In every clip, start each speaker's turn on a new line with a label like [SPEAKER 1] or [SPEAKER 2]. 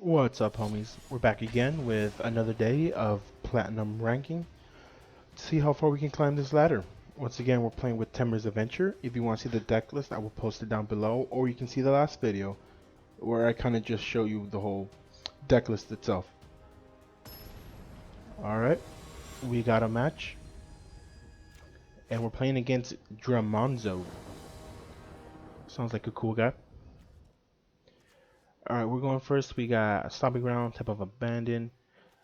[SPEAKER 1] What's up, homies? We're back again with another day of platinum ranking to see how far we can climb this ladder. Once again, we're playing with Timber's Adventure. If you want to see the deck list, I will post it down below, or you can see the last video where I kind of just show you the whole deck list itself. Alright, we got a match, and we're playing against Dramonzo. Sounds like a cool guy. Alright, we're going first. We got Stomping Ground, Type of Abandon,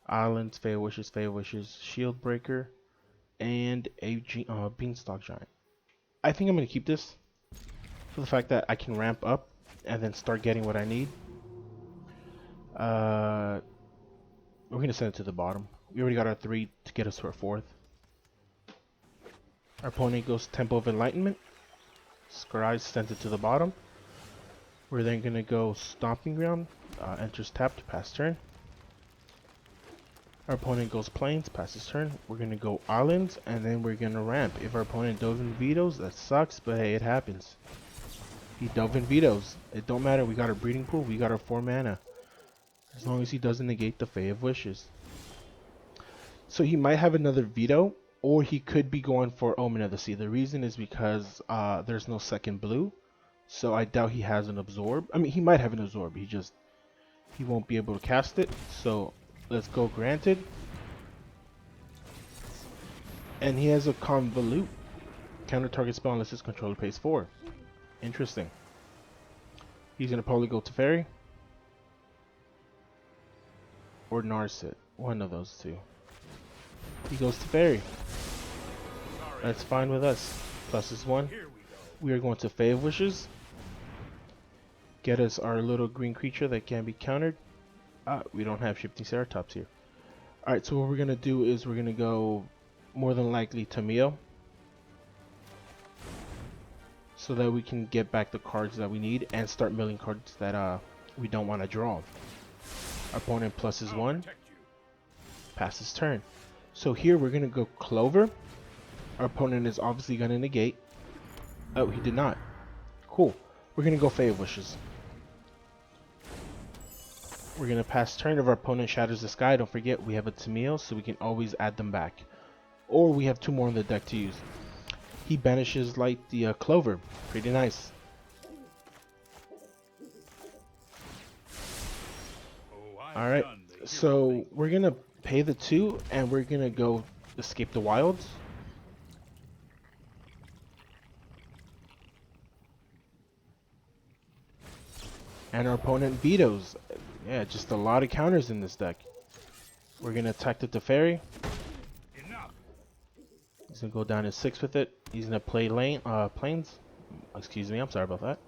[SPEAKER 1] Islands, Fail Wishes, Shield Breaker, and a Beanstalk Giant. I think I'm going to keep this for the fact that I can ramp up and then start getting what I need. We're going to send it to the bottom. We already got our 3 to get us to our 4th. Our opponent goes Temple of Enlightenment. Scry sends it to the bottom. We're then going to go Stomping Ground. Enters tapped, pass turn. Our opponent goes Plains, passes turn. We're going to go Islands, and then we're going to ramp. If our opponent dove in vetoes, that sucks, but hey, it happens. He dove in vetoes. It don't matter, we got our Breeding Pool, we got our 4 mana. As long as he doesn't negate the Fae of Wishes. So he might have another veto, or he could be going for Omen of the Sea. The reason is because there's no second blue. So I doubt he has an Absorb. I mean, he might have an Absorb. He won't be able to cast it. So let's go Granted. And he has a Convolute. Counter target spell unless his controller pays 4. Interesting. He's going to probably go to Fairy. Or Narset. One of those two. He goes to Fairy. That's fine with us. Plus is 1. We are going to Fae of Wishes. Get us our little green creature that can be countered. We don't have Shifting Ceratops here. Alright, so what we're going to do is we're going to go more than likely Tameo. So that we can get back the cards that we need and start milling cards that we don't want to draw. Our opponent plus is 1. Passes turn. So here we're going to go Clover. Our opponent is obviously going to negate. Oh, he did not. Cool. We're going to go Fae of Wishes. We're going to pass turn. If our opponent shatters the sky, don't forget we have a Tameo, so we can always add them back. Or we have 2 more in the deck to use. He banishes like the Clover. Pretty nice. Alright, so we're going to pay the 2 and we're going to go Escape the Wilds. And our opponent vetoes. Yeah, just a lot of counters in this deck. We're going to attack the Teferi. He's going to go down to 6 with it. He's going to play Plains. Excuse me, I'm sorry about that.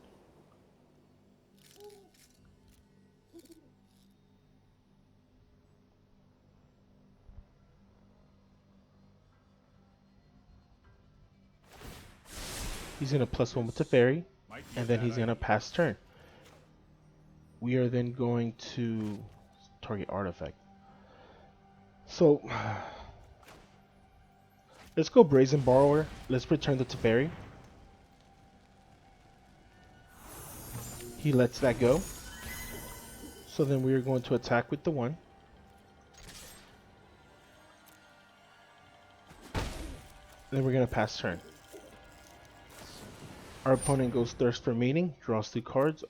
[SPEAKER 1] He's going to plus 1 with Teferi. And then he's going to pass turn. We are then going to target artifact. So let's go Brazen Borrower. Let's return the Teferi. He lets that go. So then we are going to attack with the 1. Then we're going to pass turn. Our opponent goes Thirst for Meaning, draws 3 cards,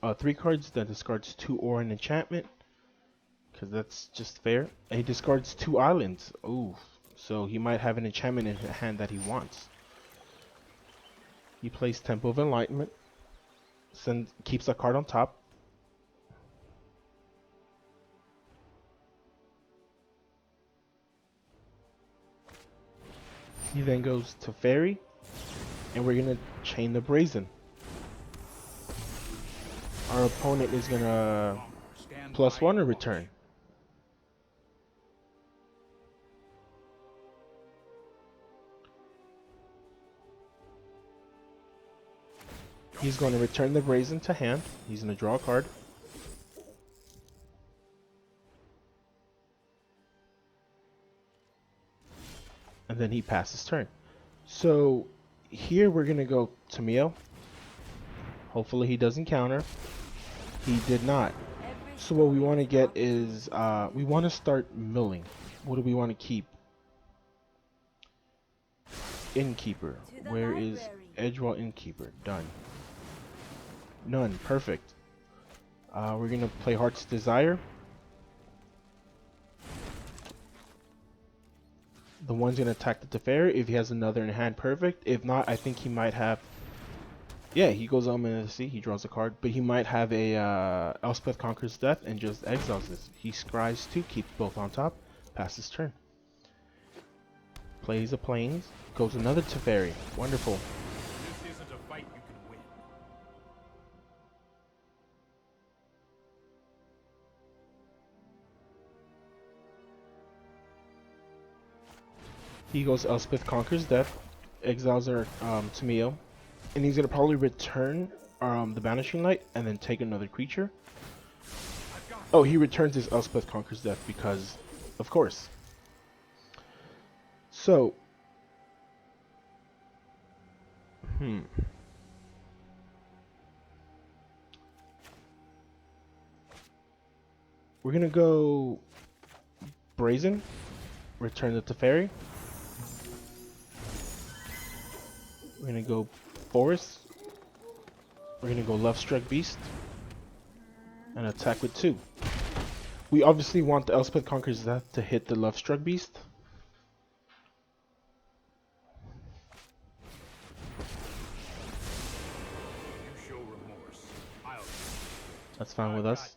[SPEAKER 1] then discards 2 or an enchantment, because that's just fair. And he discards 2 islands. Ooh, so he might have an enchantment in his hand that he wants. He plays Temple of Enlightenment, keeps a card on top. He then goes to Fairy. And we're going to chain the Brazen. Our opponent is going to plus 1 or return. He's going to return the Brazen to hand. He's going to draw a card. And then he passes turn. So here we're going to go Tameo. Hopefully he doesn't counter. He did not. So what we want to get is, we want to start milling. What do we want to keep? Innkeeper. Where is Edgewall Innkeeper? Done. None. Perfect. We're going to play Heart's Desire. The one's going to attack the Teferi if he has another in hand. Perfect. If not, I think he might have... Yeah, he goes on in the sea. He draws a card. But he might have a Elspeth Conquers Death and just exiles this. He scries 2, keeps both on top. Passes turn. Plays a Plains. Goes another Teferi. Wonderful.
[SPEAKER 2] This isn't a fight you can win.
[SPEAKER 1] He goes Elspeth Conquers Death. Exiles our Tamio. And he's going to probably return the Banishing Light and then take another creature. Oh, he returns his Elspeth Conquers Death because, of course. So, we're going to go Brazen, return the Teferi. We're going to go Forest. We're going to go Love Struck Beast and attack with 2. We obviously want the Elspeth Conquers Death to hit the Love Struck Beast.
[SPEAKER 2] You show remorse.
[SPEAKER 1] That's fine with us.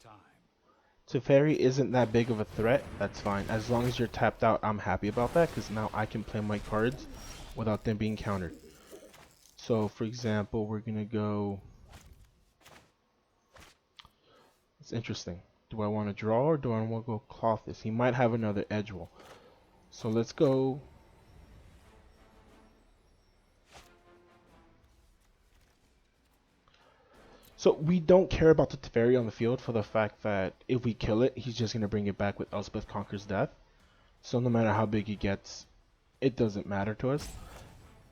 [SPEAKER 1] Teferi isn't that big of a threat. That's fine. As long as you're tapped out, I'm happy about that because now I can play my cards without them being countered. So, for example, we're going to go... It's interesting. Do I want to draw or do I want to go cloth this? He might have another Edgewall. So let's go... So we don't care about the Teferi on the field for the fact that if we kill it, he's just going to bring it back with Elspeth Conquers Death. So no matter how big he gets, it doesn't matter to us.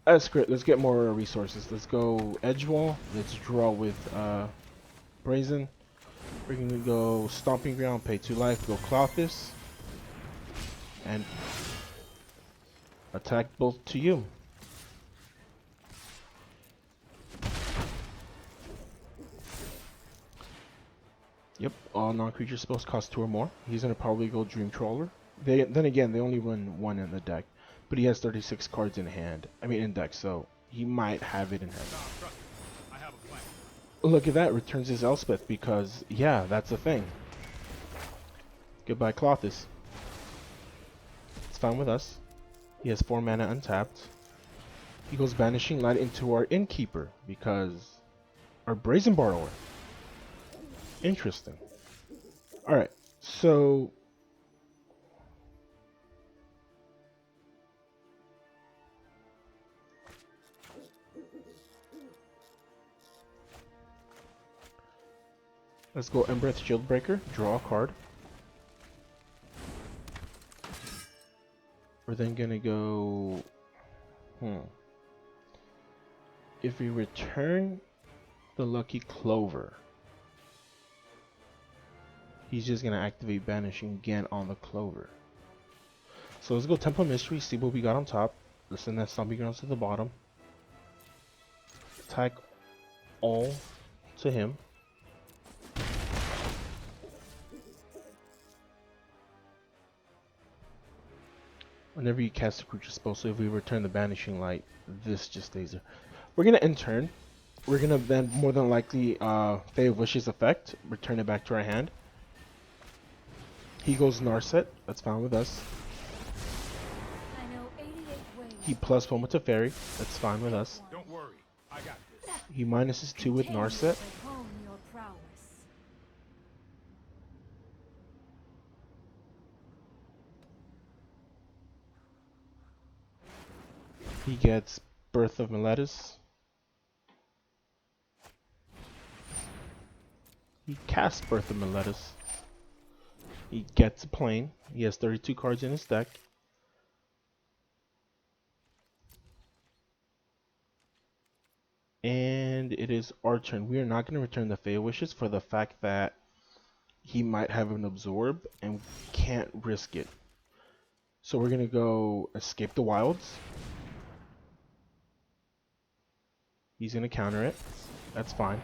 [SPEAKER 1] That's great. Let's get more resources. Let's go Edgewall. Let's draw with Brazen. We're going to go Stomping Ground, pay 2 life, go Clothis. And attack both to you. Yep, all non-creature spells cost 2 or more. He's going to probably go Dream Trawler. Then again, they only run 1 in the deck. But he has 36 cards in hand. I mean in deck, so he might have it in hand.
[SPEAKER 2] I have a plan.
[SPEAKER 1] Look at that, returns his Elspeth because, yeah, that's a thing. Goodbye Clothis. It's fine with us. He has 4 mana untapped. He goes Banishing Light into our Innkeeper because our Brazen Borrower. Interesting. Alright, so let's go Embereth Shieldbreaker, draw a card. We're then gonna go if we return the Lucky Clover, he's just gonna activate Banishing again on the Clover. So let's go Temple Mystery, see what we got on top. Let's send that Stomping Grounds to the bottom. Attack all to him. Whenever you cast a creature spell, so if we return the Banishing Light, this just stays there. We're gonna end turn. We're gonna then more than likely Fey of Wishes effect, return it back to our hand. He goes Narset, that's fine with us.
[SPEAKER 3] I know 88 ways.
[SPEAKER 1] He +1 with Teferi, that's fine with us.
[SPEAKER 2] Don't worry, I got this.
[SPEAKER 1] He -2 with Narset.
[SPEAKER 3] Hone your prowess.
[SPEAKER 1] He gets Birth of Meletis. He casts Birth of Meletis. He gets a plane. He has 32 cards in his deck. And it is our turn. We are not going to return the Fey Wishes for the fact that he might have an absorb and can't risk it. So we're gonna go escape the wilds. He's gonna counter it. That's fine.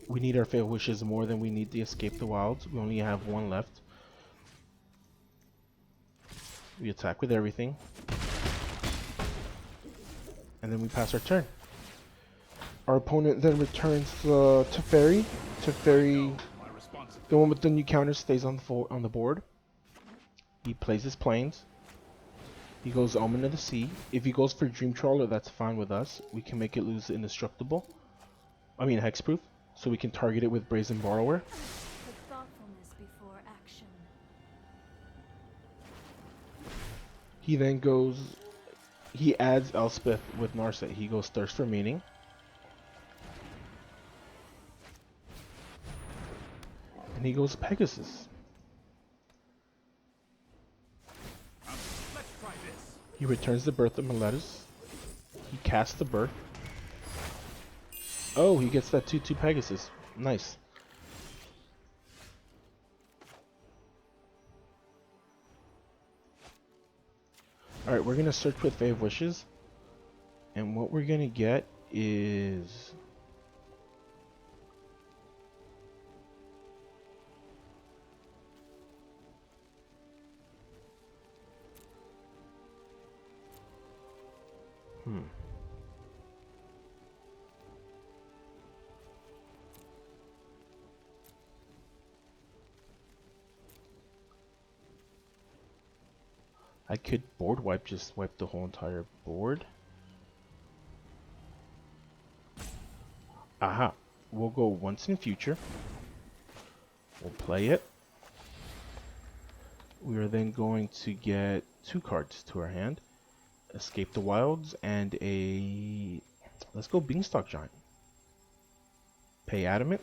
[SPEAKER 1] We need our fatal wishes more than we need the escape the wilds. We only have one left. We attack with everything. And then we pass our turn. Our opponent then returns to Teferi. Teferi,
[SPEAKER 2] My responsibility.
[SPEAKER 1] the one with the new counter, stays on the board. He plays his planes. He goes Omen of the Sea. If he goes for Dream Trawler, that's fine with us. We can make it lose indestructible. I mean hexproof. So we can target it with Brazen Borrower.
[SPEAKER 3] Put thoughtfulness before action.
[SPEAKER 1] He then goes... He adds Elspeth with Narset. He goes Thirst for Meaning. And he goes Pegasus.
[SPEAKER 2] Let's try this.
[SPEAKER 1] He returns the Birth of Meletus. He casts the Birth. Oh, he gets that 2/2 Pegasus. Nice. Alright, we're gonna search with Fave Wishes. And what we're gonna get is... I could board wipe, just wipe the whole entire board. Aha. We'll go once in future. We'll play it. We are then going to get 2 cards to our hand. Escape the Wilds and a... Let's go Beanstalk Giant. Pay Adamant.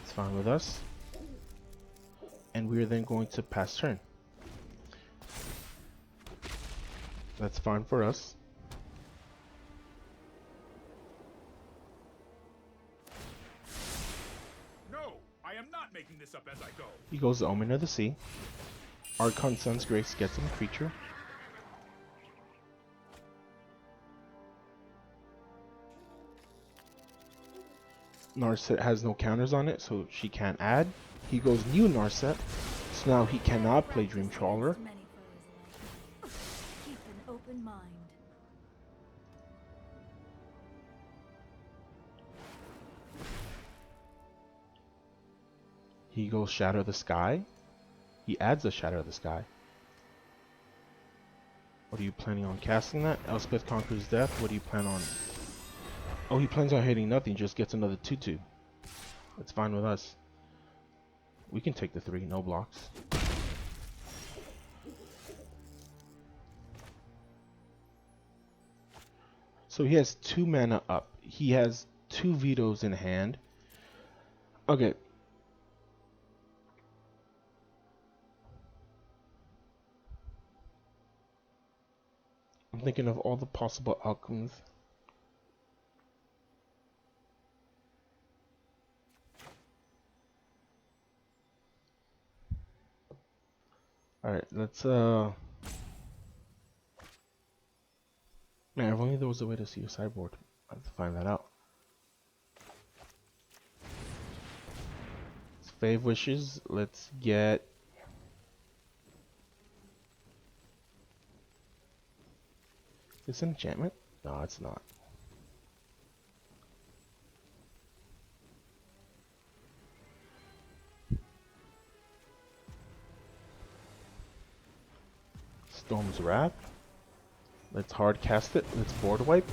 [SPEAKER 1] It's fine with us. And we are then going to pass turn. That's fine for us.
[SPEAKER 2] No, I am not making this up as I go.
[SPEAKER 1] He goes Omen of the Sea. Archon Sun's Grace gets him a creature. Narset has no counters on it, so she can't add. He goes new Narset, so now he cannot play Dream Trawler.
[SPEAKER 3] Many foes alike. Keep an open mind.
[SPEAKER 1] He goes Shadow of the Sky. He adds a Shadow of the Sky. What are you planning on casting that? Elspeth Conquers Death. What do you plan on? Oh, he plans on hitting nothing. Just gets another 2/2. That's fine with us. We can take the 3. No blocks. So he has 2 mana up. He has 2 vetoes in hand. Okay. I'm thinking of all the possible outcomes. Alright, let's man, if only there was a way to see your sideboard. I have to find that out. It's Fave Wishes. Let's get... Is this an enchantment? No, it's not. Storm's Wrath. Let's hard cast it. Let's board wipe.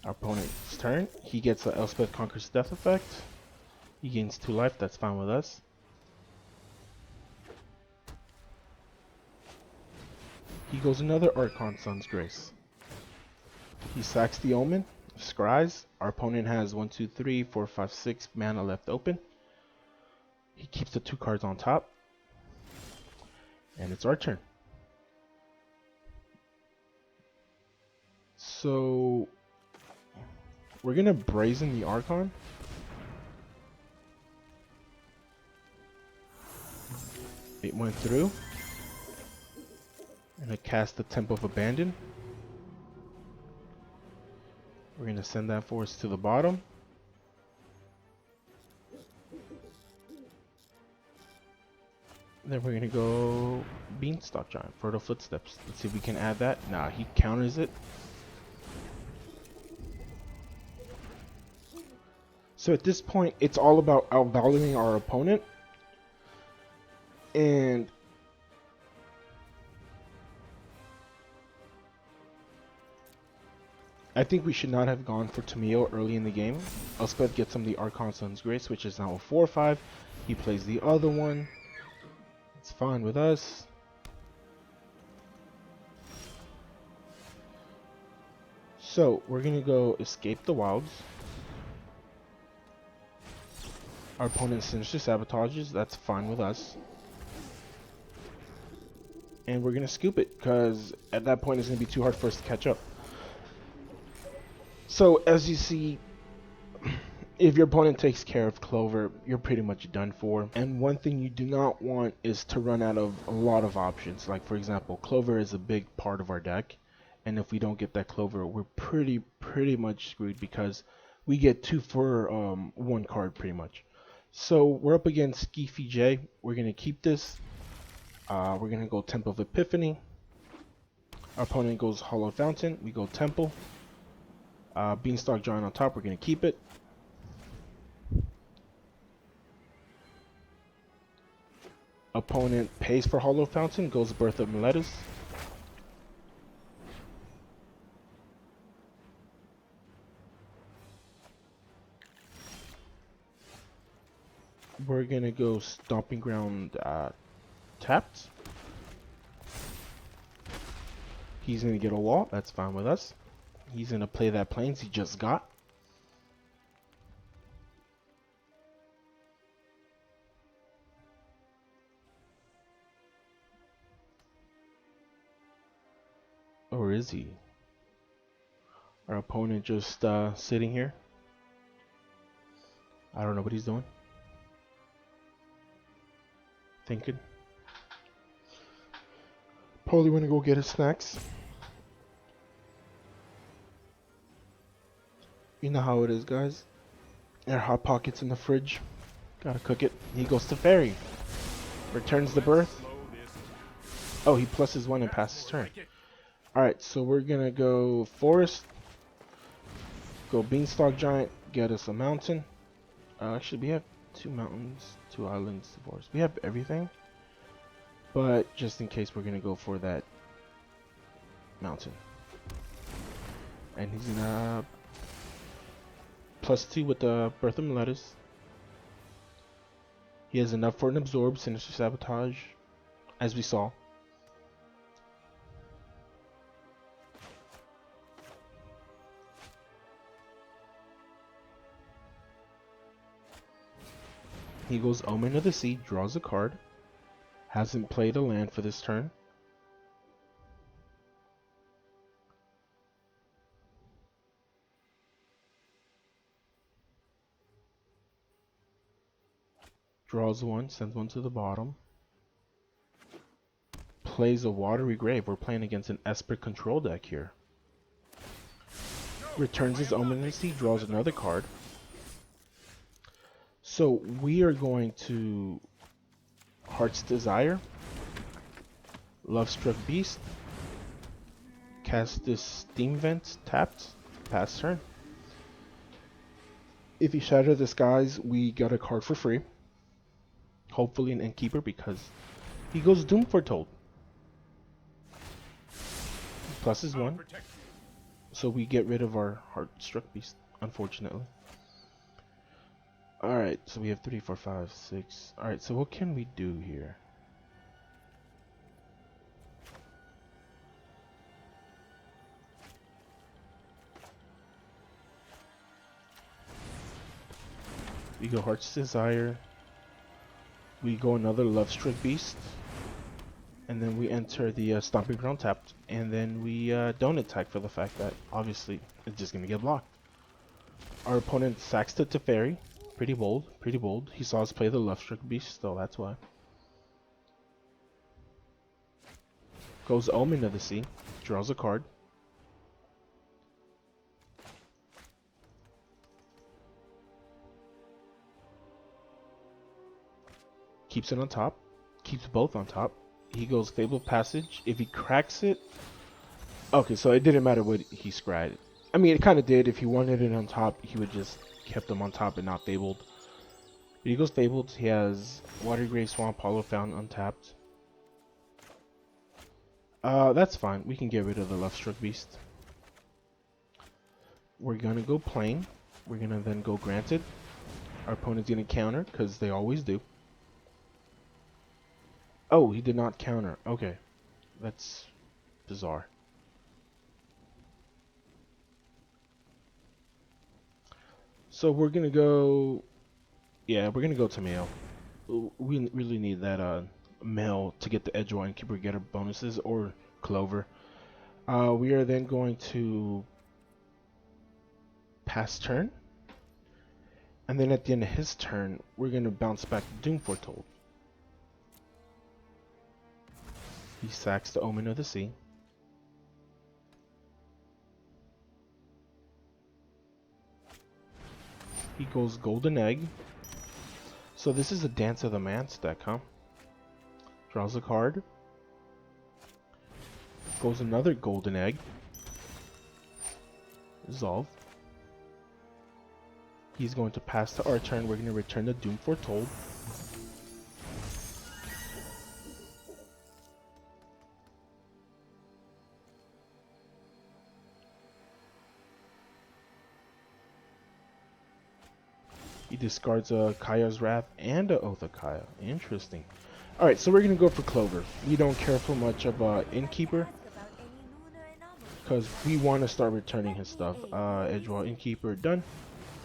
[SPEAKER 1] Our opponent's turn. He gets a Elspeth Conquers Death effect. He gains 2 life. That's fine with us. He goes another Archon Sun's Grace. He sacks the Omen. Scries. Our opponent has 1, 2, 3, 4, 5, 6 mana left open. He keeps the 2 cards on top. And it's our turn. So We're gonna brazen the Archon. It went through. I'm gonna cast the Temple of Abandon. We're gonna send that force to the bottom. Then we're gonna go Beanstalk Giant, Fertile Footsteps. Let's see if we can add that. Nah, he counters it. So at this point, it's all about outvaluing our opponent. And I think we should not have gone for Tamio early in the game. Elspeth gets him the Archon Sun's Grace, which is now a 4/5. He plays the other one. It's fine with us. So we're gonna go escape the wilds. Our opponent sinister sabotages. That's fine with us. And we're gonna scoop it because at that point it's gonna be too hard for us to catch up. So as you see, if your opponent takes care of Clover, you're pretty much done for. And one thing you do not want is to run out of a lot of options. Like for example, Clover is a big part of our deck. And if we don't get that Clover, we're pretty much screwed because we get 2 for 1 card pretty much. So we're up against Skeefy J. We're going to keep this. We're going to go Temple of Epiphany. Our opponent goes Hollow Fountain. We go Temple. Beanstalk Giant on top. We're going to keep it. Opponent pays for Hollow Fountain. Goes Birth of Meletus. We're going to go Stomping Ground tapped. He's going to get a wall. That's fine with us. He's going to play that Plains he just got. Or is he? Our opponent just sitting here. I don't know what he's doing. Thinking. Probably want to go get his snacks. You know how it is, guys. There are hot pockets in the fridge. Gotta cook it. He goes to Fairy. Returns the birth. Oh, he pluses 1 and passes turn. Alright, so we're gonna go Forest. Go Beanstalk Giant. Get us a mountain. Actually, we have 2 mountains, 2 islands, forest. We have everything. But just in case, we're gonna go for that mountain. And he's gonna +2 with the Birth of Meletus. He has enough for an Absorb, Sinister Sabotage, as we saw. He goes Omen of the Sea, draws a card. Hasn't played a land for this turn. Draws 1, sends 1 to the bottom. Plays a Watery Grave. We're playing against an Esper control deck here. Returns his Omen of the Sea, draws another card. So we are going to Heart's Desire, Lovestruck Beast, cast this Steam Vent, tapped, pass turn. If he Shatter the Skies, we got a card for free. Hopefully an Innkeeper because he goes Doom Foretold. Pluses 1. So we get rid of our Heartstruck Beast, unfortunately. Alright, so we have 3, 4, 5, 6. Alright, so what can we do here? We go Heart's Desire. We go another Lovestruck Beast. And then we enter the Stomping Ground tapped. And then we don't attack for the fact that obviously it's just going to get blocked. Our opponent sacks the Teferi. Pretty bold, pretty bold. He saw us play the Luftstruck Beast, so that's why. Goes Omen of the Sea. Draws a card. Keeps it on top. Keeps both on top. He goes Fabled Passage. If he cracks it... Okay, so it didn't matter what he scryed. I mean, it kind of did. If he wanted it on top, he would just kept them on top and not Fabled. But he goes Fabled. He has Watergrave, Swamp, Hollow Fountain untapped. That's fine. We can get rid of the Luftstruck Beast. We're gonna go Plain. We're gonna then go Granted. Our opponent's gonna counter, because they always do. Oh, he did not counter. Okay. That's bizarre. So we're gonna go... Yeah, we're gonna go to Mail. We really need that Mail to get the Edgewise and Keeper Getter bonuses, or Clover. We are then going to pass turn. And then at the end of his turn, we're gonna bounce back Doom Foretold. He sacks the Omen of the Sea. He goes Golden Egg. So this is a Dance of the Manse deck, huh? Draws a card. Goes another Golden Egg. Resolve. He's going to pass to our turn. We're going to return the Doom Foretold. He discards a Kaya's Wrath and a Oath of Kaya. Interesting. Alright, so we're going to go for Clover. We don't care for much of Innkeeper, because we want to start returning his stuff. Edgewise Innkeeper, done.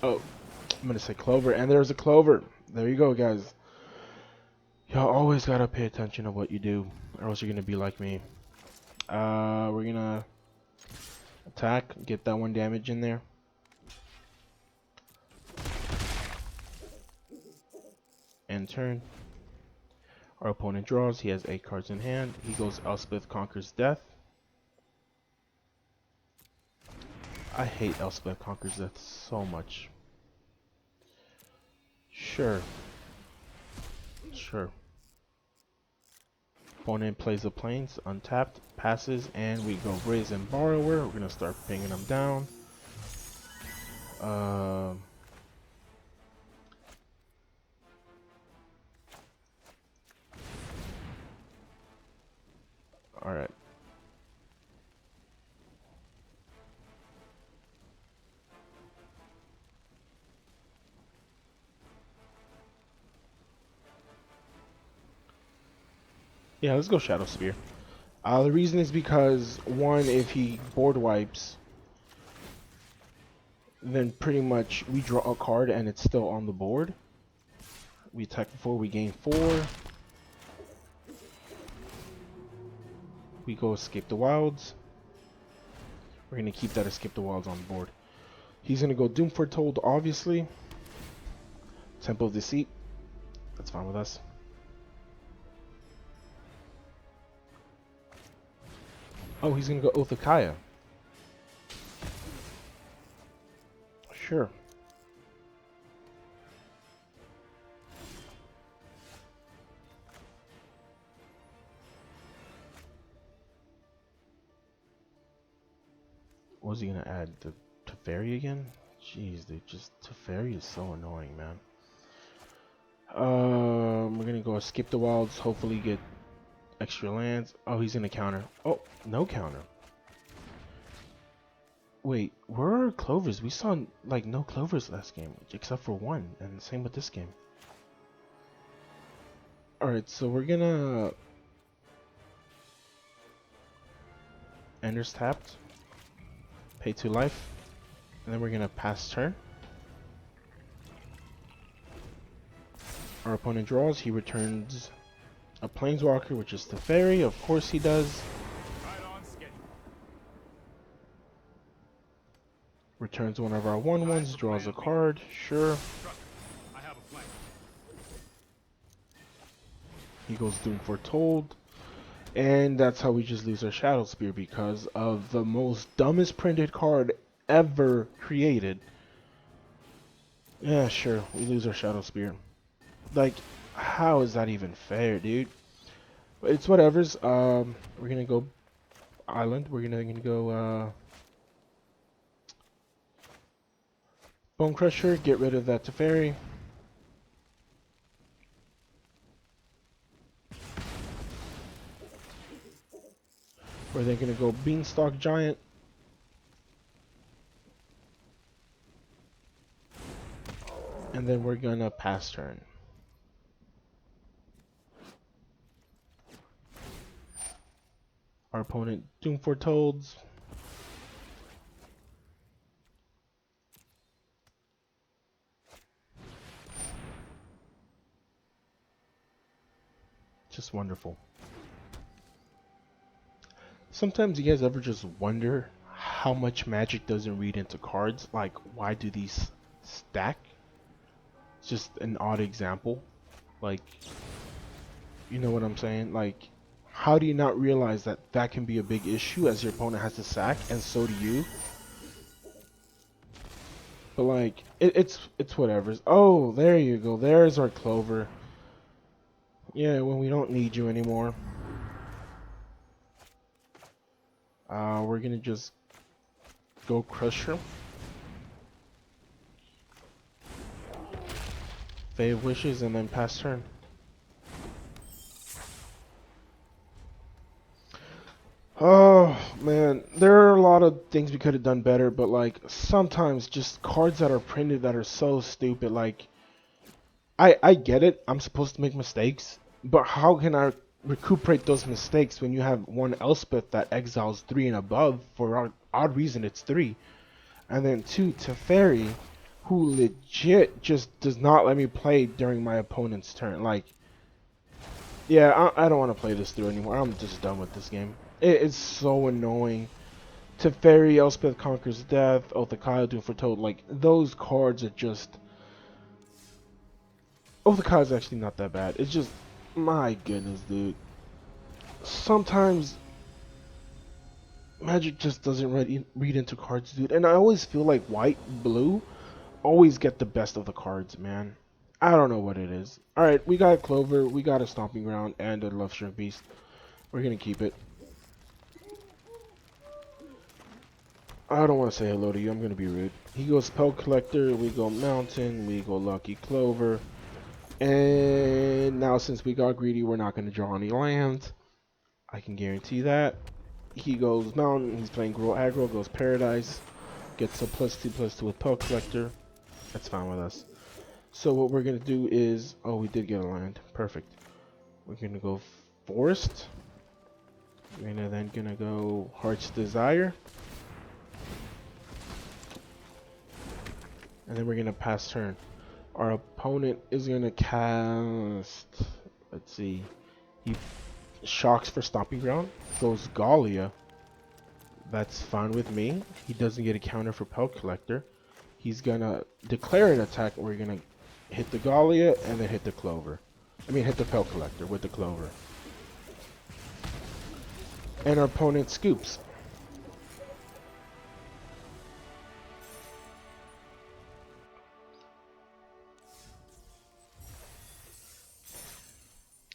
[SPEAKER 1] Oh, I'm going to say Clover, and there's a Clover. There you go, guys. Y'all always got to pay attention to what you do, or else you're going to be like me. We're going to attack, get that 1 damage in there. End turn. Our opponent draws. He has 8 cards in hand. He goes Elspeth Conquers Death. I hate Elspeth Conquers Death so much. Sure. Sure. Opponent plays the Plains, untapped, passes, and we go Brazen Borrower. We're going to start pinging them down. Alright. Yeah, let's go Shadow Spear. The reason is because, one, if he board wipes, then pretty much we draw a card and it's still on the board. We attack for 4, we gain 4. We go Escape the Wilds. We're going to keep that Escape the Wilds on board. He's going to go Doom Foretold, obviously. Temple of Deceit. That's fine with us. Oh, he's going to go Oath of Kaya. Sure. What was he gonna add? The Teferi again? Jeez, dude, just Teferi is so annoying, man. We're gonna go Escape the Wilds, hopefully get extra lands. Oh, he's gonna counter. Oh, no counter. Wait, where are clovers? We saw like no clovers last game, except for 1, and same with this game. Alright, so we're gonna Ender's tapped. Pay 2 life, and then we're gonna pass turn. Our opponent draws. He returns a Planeswalker, which is the Fairy. Of course he does.
[SPEAKER 2] Right on schedule.
[SPEAKER 1] Returns one of our 1/1s, draws a card. Sure.
[SPEAKER 2] Trust me, I have a plan.
[SPEAKER 1] He goes Doom Foretold. And that's how we just lose our Shadow Spear because of the most dumbest printed card ever created. Yeah, sure, we lose our Shadow Spear. Like, how is that even fair, dude? But it's whatever's. We're gonna go Island. We're gonna go Bone Crusher. Get rid of that Teferi. We're then gonna go Beanstalk Giant. And then we're gonna pass turn. Our opponent Doom Foretold. Just wonderful. Sometimes you guys ever just wonder how much Magic doesn't read into cards? Like, why do these stack? It's just an odd example. Like, you know what I'm saying? Like, how do you not realize that that can be a big issue as your opponent has to sack, and so do you? But like, it's whatever. Oh, there you go. There's our Clover. Yeah, when we don't need you anymore. We're gonna just go Crusher. Fae of Wishes, and then pass turn. Oh man, there are a lot of things we could have done better, but like sometimes just cards that are printed that are so stupid. Like I get it, I'm supposed to make mistakes, but how can I recuperate those mistakes when you have one Elspeth that exiles 3 and above for odd reason it's 3, and then 2 Teferi, who legit just does not let me play during my opponent's turn. Like, yeah, I don't want to play this through anymore. I'm just done with this game. It's so annoying. Teferi, Elspeth Conquers Death, Oath of Kyle, Doom Foretold. Like, those cards are just... Oath of Kyle is actually not that bad. It's just... My goodness, dude. Sometimes... Magic just doesn't read into cards, dude. And I always feel like white, blue, always get the best of the cards, man. I don't know what it is. Alright, we got a Clover, we got a Stomping Ground, and a Love Struck Beast. We're gonna keep it. I don't want to say hello to you, I'm gonna be rude. He goes Spell Collector, we go Mountain, we go Lucky Clover. And now since we got greedy, we're not gonna draw any land. I can guarantee that. He goes Mountain, he's playing Grow Aggro, goes Paradise. Gets a +2/+2 with Spell Collector. That's fine with us. So what we're gonna do is, oh, we did get a land, perfect. We're gonna go Forest. We're then gonna go Heart's Desire. And then we're gonna pass turn. Our opponent is gonna cast, let's see, he shocks for Stomping Ground, goes Gallia. That's fine with me. He doesn't get a counter for Pelt Collector. He's gonna declare an attack. We're gonna hit the Gallia and then hit the Clover. I mean, hit the Pelt Collector with the Clover. And our opponent scoops.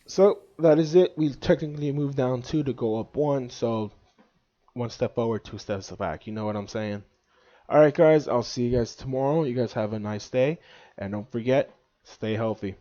[SPEAKER 1] So that is it. We technically moved down 2 to go up 1. So 1 step forward, 2 steps back. You know what I'm saying? Alright guys, I'll see you guys tomorrow. You guys have a nice day. And don't forget, stay healthy.